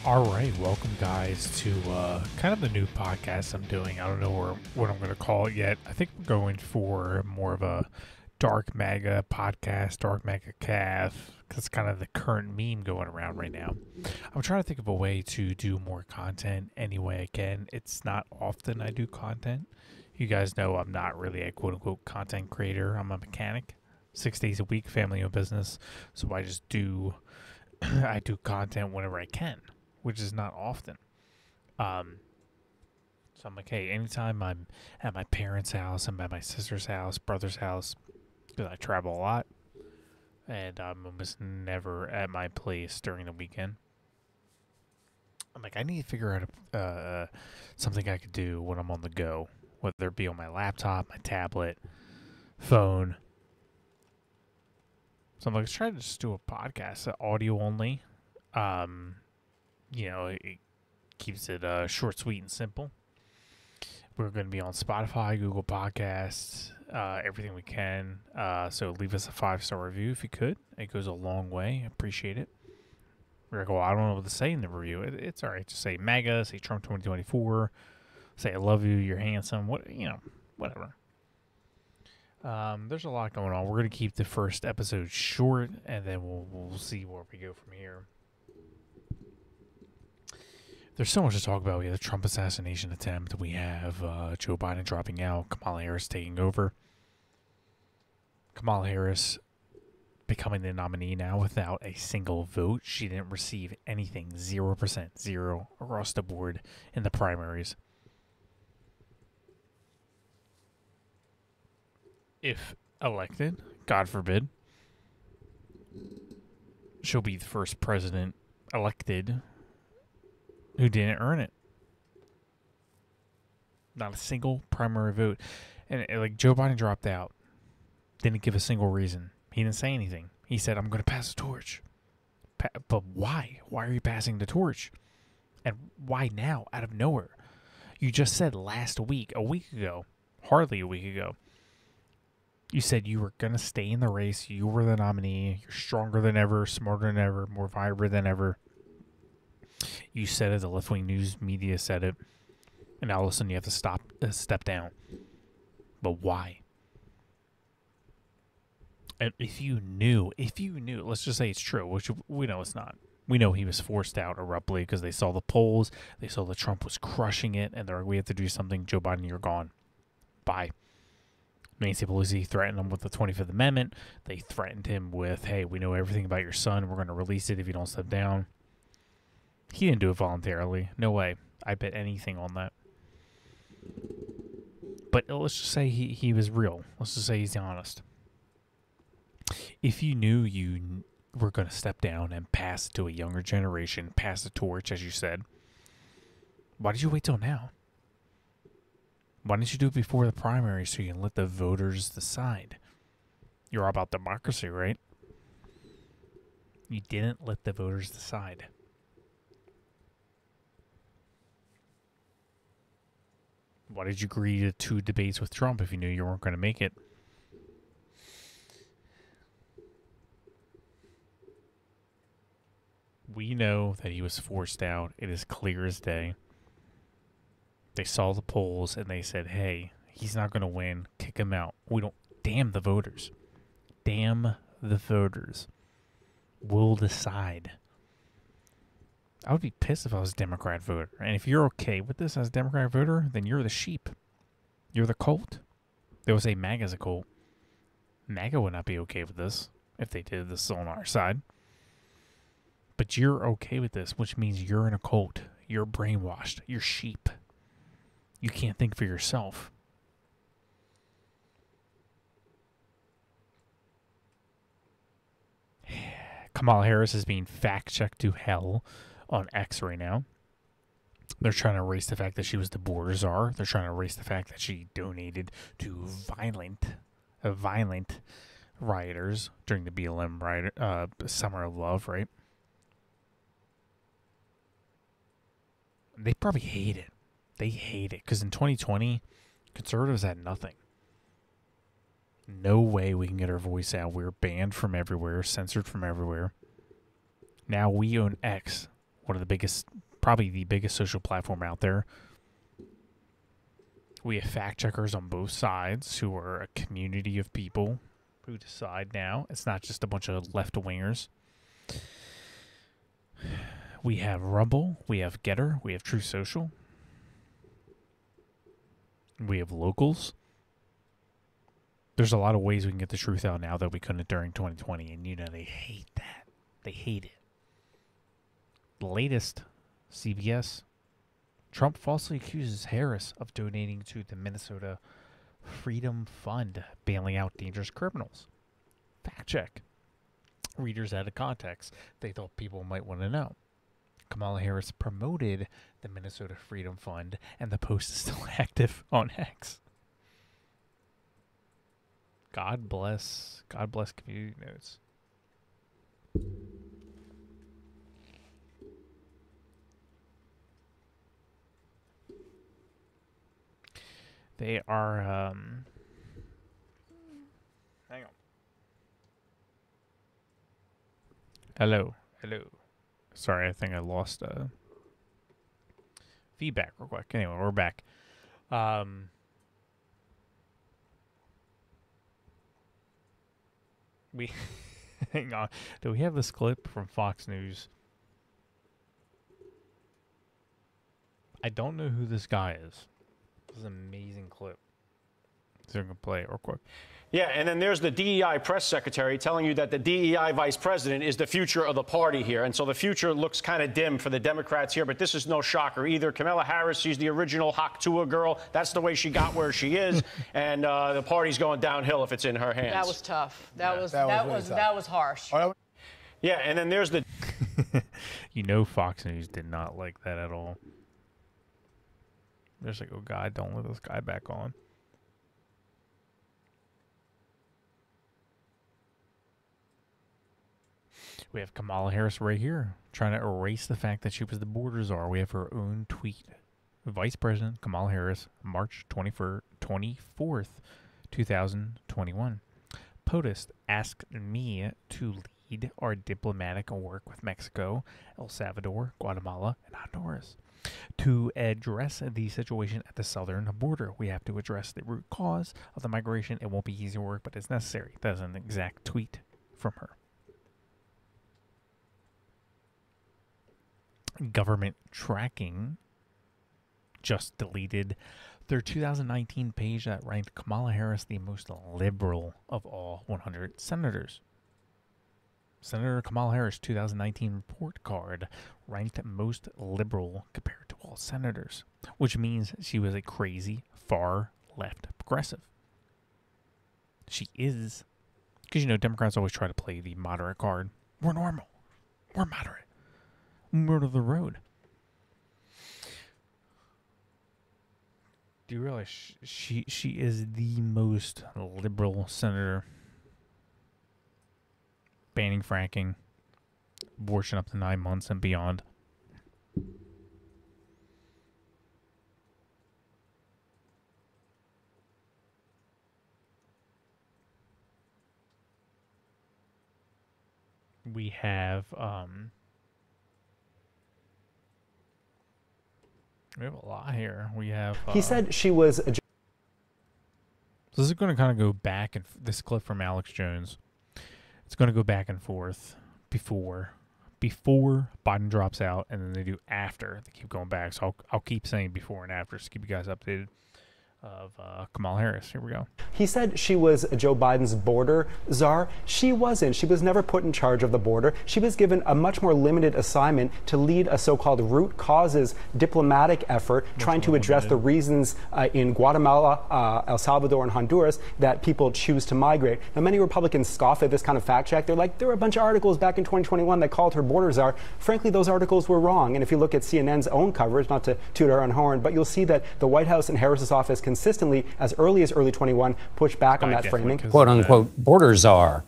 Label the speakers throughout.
Speaker 1: All right, welcome guys to kind of a new podcast I'm doing. I don't know what I'm going to call it yet. I think we're going for more of a dark MAGA podcast, dark MAGA calf. That's kind of the current meme going around right now. I'm trying to think of a way to do more content any way I can. It's not often I do content. You guys know I'm not really a quote-unquote content creator. I'm a mechanic, 6 days a week, family-owned business. So I just do, I do content whenever I can, which is not often. So I'm like, hey, anytime I'm at my parents' house, I'm at my sister's house, brother's house, because I travel a lot, and I'm almost never at my place during the weekend. I'm like, I need to figure out something I could do when I'm on the go, whether it be on my laptop, my tablet, phone. So I'm like, let's try to just do a podcast, audio only. It keeps it short, sweet, and simple. We're going to be on Spotify, Google Podcasts, everything we can. So leave us a 5-star review if you could. It goes a long way. I appreciate it. We're like, well, I don't know what to say in the review. It's all right. Just say MAGA, say Trump 2024, say I love you, you're handsome, whatever. There's a lot going on. We're going to keep the first episode short, and then we'll see where we go from here. There's so much to talk about. We have the Trump assassination attempt. We have Joe Biden dropping out. Kamala Harris taking over. Kamala Harris becoming the nominee now without a single vote. She didn't receive anything. 0%. Zero across the board in the primaries. If elected, God forbid, she'll be the first president elected who didn't earn it. Not a single primary vote. And like Joe Biden dropped out. Didn't give a single reason. He didn't say anything. He said, I'm going to pass the torch. But why? Why are you passing the torch? And why now, out of nowhere? You just said last week, a week ago, hardly a week ago, you said you were going to stay in the race. You were the nominee. You're stronger than ever, smarter than ever, more vibrant than ever. You said it, the left-wing news media said it, and now all of a sudden you have to step down. But why? And if you knew, let's just say it's true, which we know it's not. We know he was forced out abruptly because they saw the polls, they saw that Trump was crushing it, and they're like, we have to do something. Joe Biden, you're gone. Bye. Nancy Pelosi threatened him with the 25th Amendment. They threatened him with, hey, we know everything about your son. We're going to release it if you don't step down. He didn't do it voluntarily. No way. I bet anything on that. But let's just say he was real. Let's just say he's honest. If you knew you were going to step down and pass it to a younger generation, pass the torch, as you said, why did you wait till now? Why didn't you do it before the primary so you can let the voters decide? You're all about democracy, right? You didn't let the voters decide. Why did you agree to 2 debates with Trump if you knew you weren't going to make it? We know that he was forced out. It is clear as day. They saw the polls and they said, hey, he's not going to win. Kick him out. Damn the voters. Damn the voters. We'll decide. I would be pissed if I was a Democrat voter. And if you're okay with this as a Democrat voter, then you're the sheep. You're the cult. They would say MAGA's a cult. MAGA would not be okay with this if they did this on our side. But you're okay with this, which means you're in a cult. You're brainwashed. You're sheep. You can't think for yourself. Kamala Harris is being fact-checked to hell on X right now. They're trying to erase the fact that she was the border czar. They're trying to erase the fact that she donated to violent rioters during the BLM Summer of Love, right? They probably hate it. They hate it because in 2020, conservatives had nothing. No way we can get our voice out. We're banned from everywhere, censored from everywhere. Now we own X. one of the biggest, probably the biggest social platform out there. We have fact checkers on both sides who are a community of people who decide now. It's not just a bunch of left-wingers. We have Rumble, we have Getter, we have True Social. We have locals. There's a lot of ways we can get the truth out now that we couldn't during 2020, and you know they hate that. They hate it. The latest, CBS. Trump falsely accuses Harris of donating to the Minnesota Freedom Fund, bailing out dangerous criminals. Fact check. Readers out of context. They thought people might want to know. Kamala Harris promoted the Minnesota Freedom Fund, and the post is still active on X. God bless community notes. They are, hang on. Hello. Sorry, I think I lost feedback real quick. Anyway, we're back. We hang on. Do we have this clip from Fox News? I don't know who this guy is. This is an amazing clip. So I'm gonna play it real quick.
Speaker 2: Yeah, and then there's the DEI press secretary telling you that the DEI vice president is the future of the party here. And so the future looks kind of dim for the Democrats here, but this is no shocker either. Kamala Harris, she's the original Haktua girl. That's the way she got where she is. And the party's going downhill if it's in her hands.
Speaker 3: That was tough. That was harsh.
Speaker 2: Yeah, and then there's the...
Speaker 1: You know Fox News did not like that at all. There's like, oh God, don't let this guy back on. We have Kamala Harris right here trying to erase the fact that she was the border czar. We have her own tweet. Vice President Kamala Harris, March 24th, 2021. POTUS asked me to lead our diplomatic work with Mexico, El Salvador, Guatemala, and Honduras. To address the situation at the southern border, we have to address the root cause of the migration. It won't be easy work, but it's necessary. That is an exact tweet from her. Government Tracking just deleted their 2019 page that ranked Kamala Harris the most liberal of all 100 senators. Senator Kamala Harris' 2019 report card ranked most liberal compared to all senators, which means she was a crazy, far-left progressive. She is, because, you know, Democrats always try to play the moderate card. We're normal. We're moderate. Middle of the road. Do you realize she is the most liberal senator? Banning fracking, abortion up to 9 months and beyond. We have a lot here. We have
Speaker 4: he said she was
Speaker 1: so this is going to kind of go back, and this clip from Alex Jones, it's going to go back and forth before Biden drops out, and then they do after. They keep going back, so I'll keep saying before and after to keep you guys updated of Kamala Harris. Here we go.
Speaker 4: He said she was Joe Biden's border czar. She wasn't. She was never put in charge of the border. She was given a much more limited assignment to lead a so-called root causes diplomatic effort trying to address the reasons in Guatemala, El Salvador, and Honduras that people choose to migrate. Now, many Republicans scoff at this kind of fact check. They're like, there were a bunch of articles back in 2021 that called her border czar. Frankly, those articles were wrong. And if you look at CNN's own coverage, not to toot our own horn, but you'll see that the White House and Harris's office consistently, as early as early 21, pushed back on that framing.
Speaker 5: Quote unquote border czar.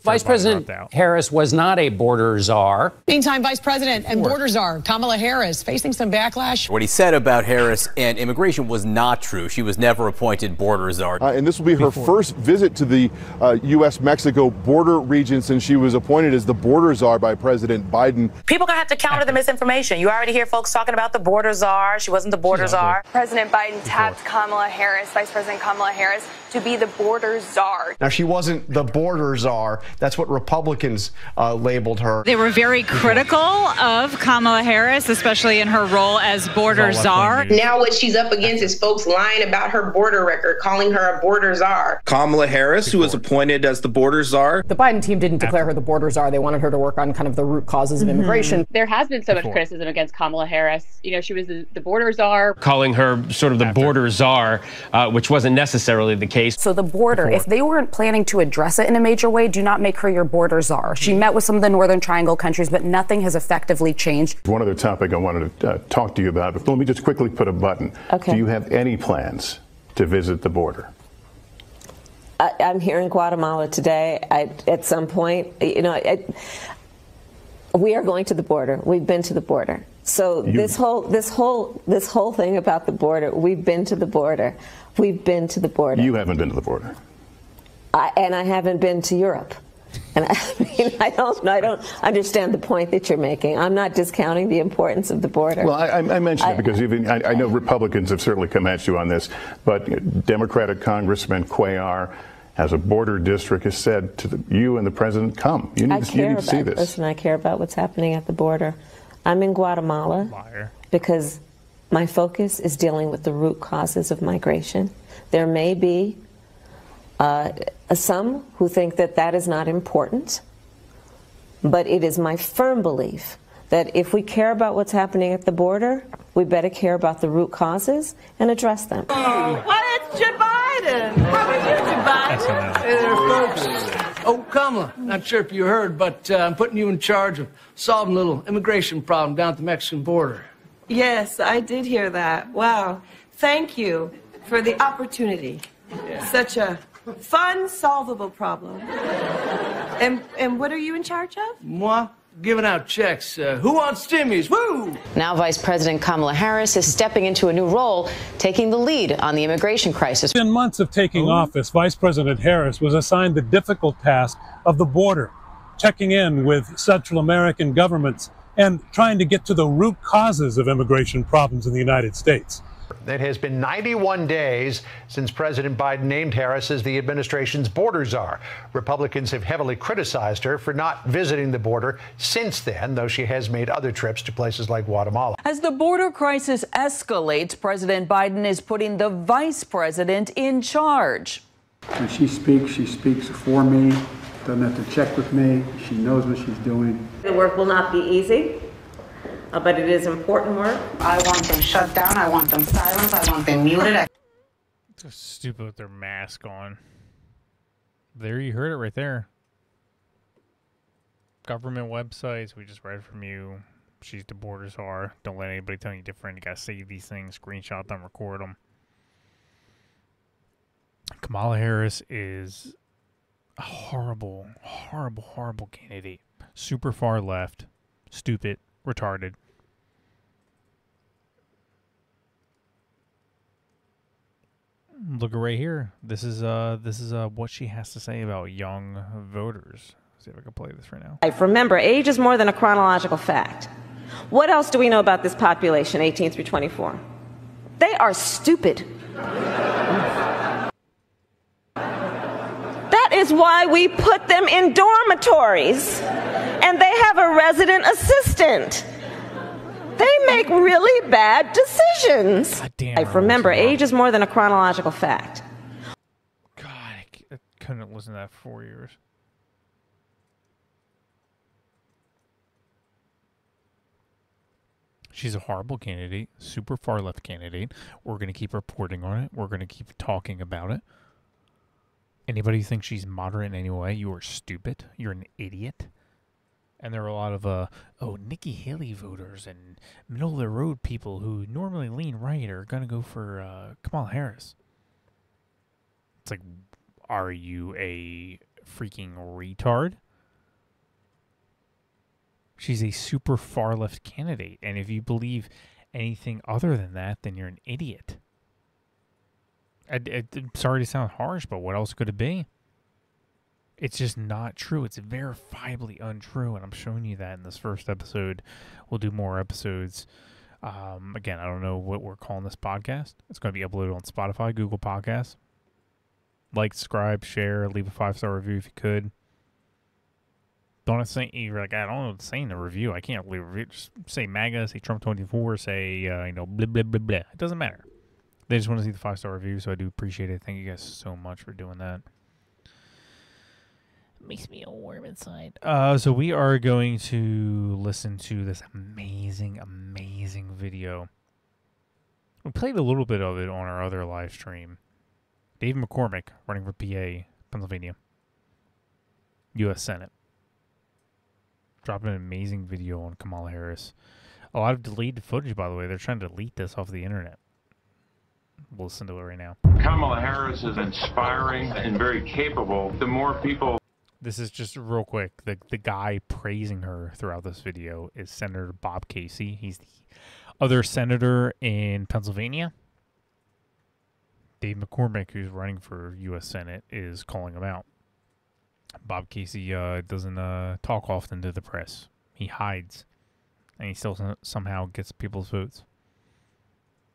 Speaker 5: Vice President Harris was not a border czar.
Speaker 3: Meantime, Vice President and border czar Kamala Harris facing some backlash.
Speaker 6: What he said about Harris and immigration was not true. She was never appointed border czar.
Speaker 7: And this will be her first visit to the U.S.-Mexico border region since she was appointed as the border czar by President Biden.
Speaker 8: People are going to have to counter the misinformation. You already hear folks talking about the border czar. She wasn't the border czar.
Speaker 9: President Biden tapped Kamala Harris, Vice President Kamala Harris, to be the border czar.
Speaker 2: Now, she wasn't the border czar. That's what Republicans labeled her.
Speaker 10: They were very critical of Kamala Harris, especially in her role as border czar.
Speaker 11: Now what she's up against is folks lying about her border record, calling her a border czar.
Speaker 12: Kamala Harris, who was appointed as the border czar.
Speaker 3: The Biden team didn't declare her the border czar. They wanted her to work on kind of the root causes of immigration.
Speaker 13: There has been so much criticism against Kamala Harris. You know, she was the border czar.
Speaker 14: Calling her sort of the border czar, which wasn't necessarily the case.
Speaker 15: So the border, if they weren't planning to address it in a major way, do not make her your border czar. She met with some of the Northern Triangle countries, but nothing has effectively changed.
Speaker 16: One other topic I wanted to talk to you about, but let me just quickly put a button.
Speaker 17: Okay.
Speaker 16: Do you have any plans to visit the border?
Speaker 17: I'm here in Guatemala today. At some point, you know, we are going to the border. We've been to the border. So this whole thing about the border, we've been to the border. We've been to the border.
Speaker 16: You haven't been to the border.
Speaker 17: And I haven't been to Europe. And I don't understand the point that you're making. I'm not discounting the importance of the border.
Speaker 16: Well, I mentioned it because I know Republicans have certainly come at you on this, but Democratic Congressman Cuellar has a border district, has said to you and the president, come. You need to see this.
Speaker 17: Listen, I care about what's happening at the border. I'm in Guatemala because my focus is dealing with the root causes of migration. There may be some who think that that is not important, but it is my firm belief that if we care about what's happening at the border, we better care about the root causes and address them.
Speaker 18: Well, it's Joe Biden. How are you, Joe Biden?
Speaker 19: Hey there, folks. Oh, Kamala, not sure if you heard, but I'm putting you in charge of solving a little immigration problem down at the Mexican border.
Speaker 18: Yes, I did hear that. Wow. Thank you for the opportunity. Such a fun, solvable problem. And what are you in charge of?
Speaker 19: Moi? Giving out checks. Who wants stimmies? Woo!
Speaker 20: Now Vice President Kamala Harris is stepping into a new role, taking the lead on the immigration crisis.
Speaker 21: Within months of taking office, Vice President Harris was assigned the difficult task of the border, checking in with Central American governments and trying to get to the root causes of immigration problems in the United States.
Speaker 22: It has been 91 days since President Biden named Harris as the administration's border czar. Republicans have heavily criticized her for not visiting the border since then, though she has made other trips to places like Guatemala.
Speaker 23: As the border crisis escalates, President Biden is putting the vice president in charge.
Speaker 24: When she speaks for me, doesn't have to check with me. She knows what she's doing.
Speaker 17: The work will not be easy. But it is important work.
Speaker 25: I want them shut down. I want them silenced. I want them muted.
Speaker 1: They're stupid with their mask on. There, you heard it right there. Government websites. We just read from you. She's the border czar. Don't let anybody tell you different. You gotta save these things, screenshot them, record them. Kamala Harris is a horrible, horrible, horrible candidate. Super far left. Stupid. Retarded. Look right here. This is what she has to say about young voters. Let's see if I can play this right now.
Speaker 17: Remember, age is more than a chronological fact. What else do we know about this population, 18 through 24? They are stupid. That is why we put them in dormitories. And they have a resident assistant. They make really bad decisions. Remember, age is more than a chronological fact.
Speaker 1: God, I couldn't listen to that for 4 years. She's a horrible candidate, super far left candidate. We're going to keep reporting on it. We're going to keep talking about it. Anybody who thinks she's moderate in any way, you are stupid. You're an idiot. And there are a lot of, Nikki Haley voters and middle-of-the-road people who normally lean right are going to go for Kamala Harris. It's like, are you a freaking retard? She's a super far left candidate, and if you believe anything other than that, then you're an idiot. I'm sorry to sound harsh, but what else could it be? It's just not true. It's verifiably untrue, and I'm showing you that in this first episode. We'll do more episodes. Again, I don't know what we're calling this podcast. It's going to be uploaded on Spotify, Google Podcasts. Like, subscribe, share, leave a 5-star review if you could. Don't say you're like, I don't know what to say in the review. I can't leave a review. Just say MAGA, say Trump 24, say blah blah blah blah. It doesn't matter. They just want to see the 5-star review, so I do appreciate it. Thank you guys so much for doing that. It makes me all warm inside. So we are going to listen to this amazing, amazing video. We played a little bit of it on our other live stream. Dave McCormick, running for PA, Pennsylvania, U.S. Senate. Dropping an amazing video on Kamala Harris. A lot of deleted footage, by the way. They're trying to delete this off the internet. We'll listen to it right now.
Speaker 4: Kamala Harris is inspiring and very capable. The more people...
Speaker 1: This is just real quick. The guy praising her throughout this video is Senator Bob Casey. He's the other senator in Pennsylvania. Dave McCormick, who's running for U.S. Senate, is calling him out. Bob Casey doesn't talk often to the press. He hides, and he still somehow gets people's votes.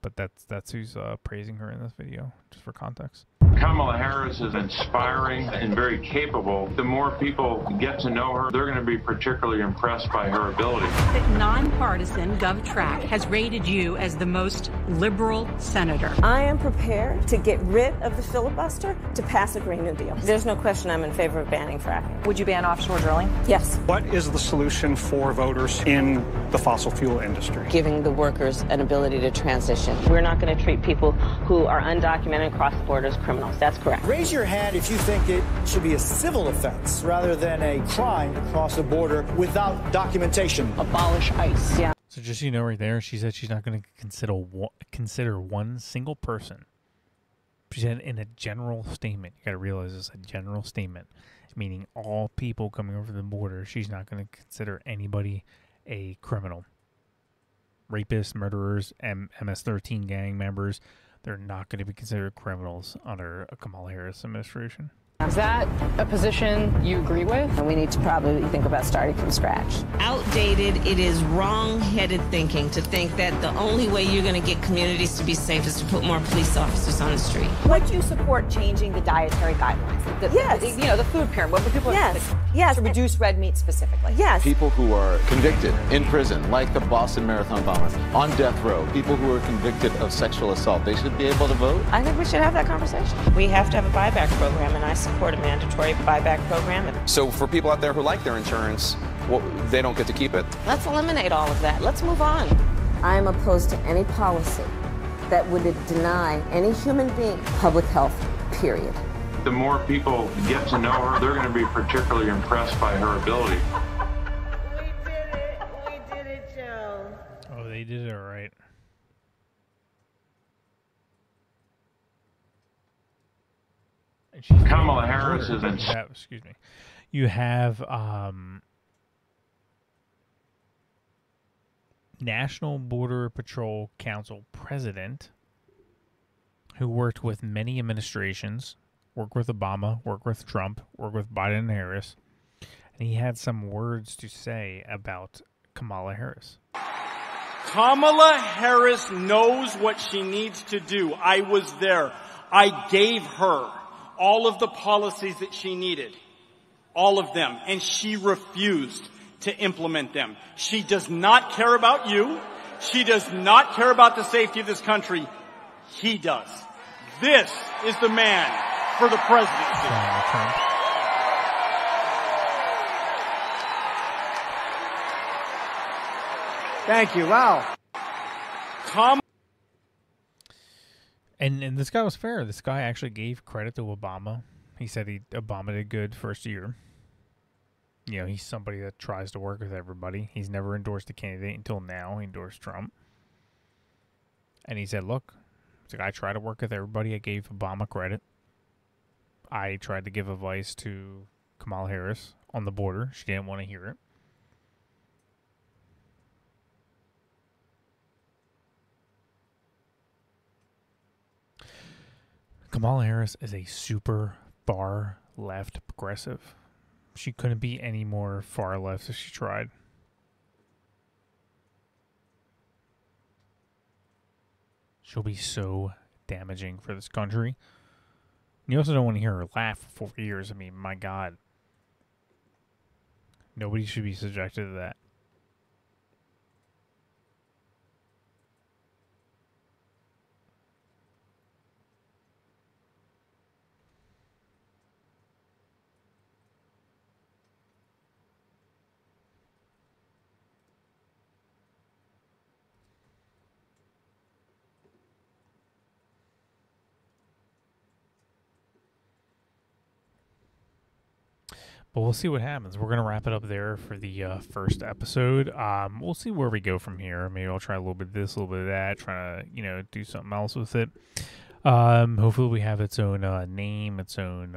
Speaker 1: But that's who's praising her in this video, just for context.
Speaker 4: Kamala Harris is inspiring and very capable. The more people get to know her, they're going to be particularly impressed by her ability.
Speaker 5: The nonpartisan GovTrack has rated you as the most liberal senator.
Speaker 6: I am prepared to get rid of the filibuster to pass a Green New Deal. There's no question I'm in favor of banning fracking.
Speaker 23: Would you ban offshore drilling?
Speaker 6: Yes.
Speaker 7: What is the solution for voters in the fossil fuel industry?
Speaker 17: Giving the workers an ability to transition. We're not going to treat people who are undocumented across the border as criminals. That's correct.
Speaker 8: Raise your hand if you think it should be a civil offense rather than a crime to cross the border without documentation.
Speaker 23: Abolish ICE. Yeah.
Speaker 1: So just so you know right there, she said she's not going to consider one single person. She said in a general statement. You got to realize it's a general statement, meaning all people coming over the border. She's not going to consider anybody a criminal. Rapists, murderers, MS-13 gang members, they're not going to be considered criminals under a Kamala Harris administration.
Speaker 26: Is that a position you agree with?
Speaker 17: And we need to probably think about starting from scratch.
Speaker 27: Outdated, it is wrong-headed thinking to think that the only way you're going to get communities to be safe is to put more police officers on the street.
Speaker 28: Would you support changing the dietary guidelines? Yes. The food pyramid. What would people yes. To reduce red meat specifically? Yes.
Speaker 29: People who are convicted in prison, like the Boston Marathon bomber, on death row, people who are convicted of sexual assault, they should be able to vote?
Speaker 17: I think we should have that conversation.
Speaker 27: We have to have a buyback program, and I support a mandatory buyback program.
Speaker 30: So for people out there who like their insurance, well, they don't get to keep it?
Speaker 17: Let's eliminate all of that. Let's move on. I am opposed to any policy that would deny any human being public health, period.
Speaker 4: The more people get to know her, they're going to be particularly impressed by her ability.
Speaker 28: We did it, Joe.
Speaker 1: Oh, they did it right.
Speaker 4: Kamala Harris is in...
Speaker 1: Excuse me. You have National Border Patrol Council president who worked with many administrations, worked with Obama, worked with Trump, worked with Biden and Harris, and he had some words to say about Kamala Harris.
Speaker 31: Kamala Harris knows what she needs to do. I was there. I gave her all of the policies that she needed, all of them, and she refused to implement them. She does not care about you. She does not care about the safety of this country. He does. This is the man for the presidency. Thank you. Wow.
Speaker 1: And this guy was fair. This guy actually gave credit to Obama. He said Obama did good first year. You know, he's somebody that tries to work with everybody. He's never endorsed a candidate until now. He endorsed Trump. And he said, look, I try to work with everybody. I gave Obama credit. I tried to give advice to Kamala Harris on the border. She didn't want to hear it. Kamala Harris is a super far left progressive. She couldn't be any more far left if she tried. She'll be so damaging for this country. You also don't want to hear her laugh for 4 years. I mean, my God. Nobody should be subjected to that. But we'll see what happens. We're going to wrap it up there for the first episode. We'll see where we go from here. Maybe I'll try a little bit of this, a little bit of that, try to, do something else with it. Hopefully we have its own name, its own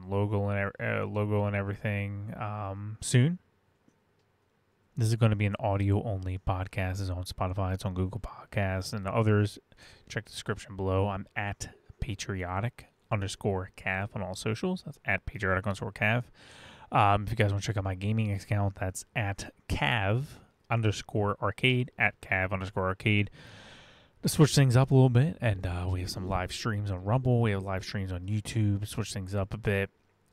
Speaker 1: logo and everything soon. This is going to be an audio-only podcast. It's on Spotify. It's on Google Podcasts and others. Check the description below. I'm at patriotic_Cav on all socials. That's at patriotic_Cav. If you guys want to check out my gaming account, that's at Cav_arcade, at Cav_arcade. To switch things up a little bit, and we have some live streams on Rumble. We have live streams on YouTube. Switch things up a bit.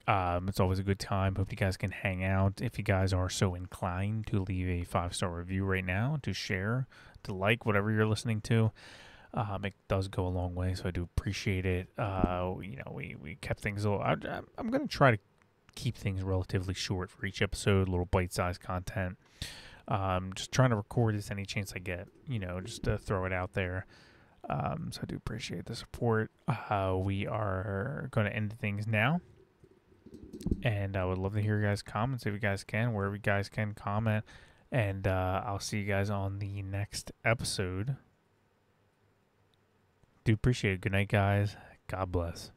Speaker 1: It's always a good time. Hope you guys can hang out. If you guys are so inclined to leave a 5-star review right now, to share, to like whatever you're listening to. It does go a long way, so I do appreciate it. We kept things a little. I'm going to try to keep things relatively short for each episode, little bite-sized content. Just trying to record this any chance I get, just to throw it out there. So I do appreciate the support. We are going to end things now, and I would love to hear your guys' comments if you guys can, wherever you guys can comment, and I'll see you guys on the next episode. Do appreciate it. Good night, guys. God bless.